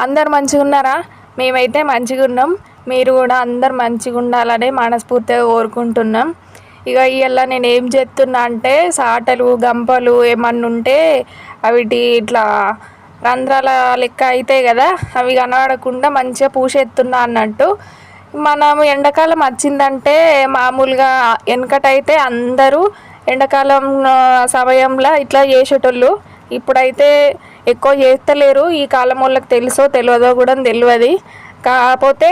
అందరు మంచిగా ఉన్నారా? మేమైతే మంచిగా ఉన్నాం. మీరు కూడా అందరు మంచిగా ఉండాలని మనస్ఫూర్తిగా కోరుకుంటున్నాం. ఇక ఇవాళ నేను ఏం చేస్తున్నా అంటే సాటలు గంపలు ఏమన్నా ఉంటే అవిటి ఇట్లా రంధ్రాల లెక్క అవుతాయి కదా, అవి కనబడకుండా మంచిగా పూసేస్తున్నా అన్నట్టు. మనం ఎండాకాలం వచ్చిందంటే మామూలుగా వెనకటైతే అందరూ ఎండాకాలం సమయంలో ఇట్లా చేసేటోళ్ళు. ఇప్పుడైతే ఎక్కువ చేస్తలేరు. ఈ కాలం వాళ్ళకి తెలుసో తెలియదో కూడా తెలియదు. కాకపోతే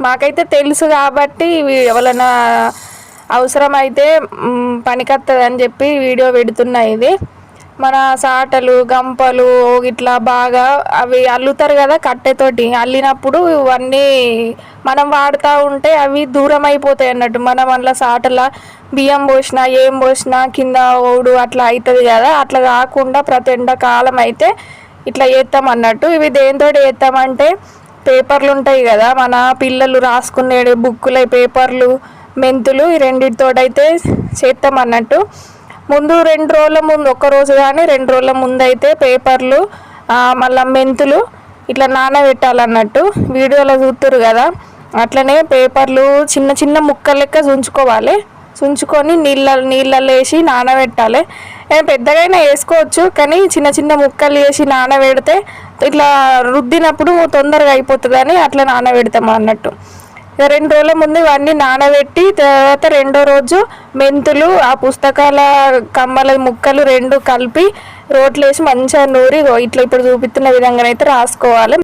మాకైతే తెలుసు కాబట్టి ఎవరైనా అవసరమైతే పనికొస్తుంది అని చెప్పి వీడియో పెడుతున్నా. ఇది మన సాటలు గంపలు ఇట్లా బాగా అవి అల్లుతారు కదా కట్టెతోటి. అల్లినప్పుడు ఇవన్నీ మనం వాడుతూ ఉంటే అవి దూరం అయిపోతాయి అన్నట్టు. మనం అందులో సాటల బియ్యం పోసినా ఏం పోసినా కింద ఓడు అట్లా అవుతుంది కదా. అట్లా కాకుండా ప్రతి ఎండాకాలం అయితే ఇట్లా చేస్తాం అన్నట్టు. ఇవి దేంతో చేస్తామంటే పేపర్లు ఉంటాయి కదా, మన పిల్లలు రాసుకునే బుక్కులు పేపర్లు మెంతులు ఈ రెండింటితోటైతే చేస్తాం అన్నట్టు. ముందు 2 రోజుల ముందు, ఒక్కరోజు కానీ 2 రోజుల ముందు అయితే పేపర్లు మళ్ళీ మెంతులు ఇట్లా నానబెట్టాలన్నట్టు. వీడియోలో చూస్తున్నారు కదా, అట్లనే పేపర్లు చిన్న చిన్న ముక్కలు లెక్క చుంచుకోవాలి. చుంచుకొని నీళ్ళల్లో వేసి నానబెట్టాలి. పెద్దగైనా వేసుకోవచ్చు, కానీ చిన్న చిన్న ముక్కలు వేసి నానబెడితే ఇట్లా రుద్దినప్పుడు తొందరగా అయిపోతుందని అట్లా నానబెడతాం అన్నట్టు. 2 రోజుల ముందు ఇవన్నీ నానబెట్టి తర్వాత 2వ రోజు మెంతులు ఆ పుస్తకాల కమ్మల ముక్కలు 2 కలిపి రోట్లు వేసి మంచిగా నూరి ఇట్లా ఇప్పుడు చూపిస్తున్న విధంగా అయితే రాసుకోవాలి.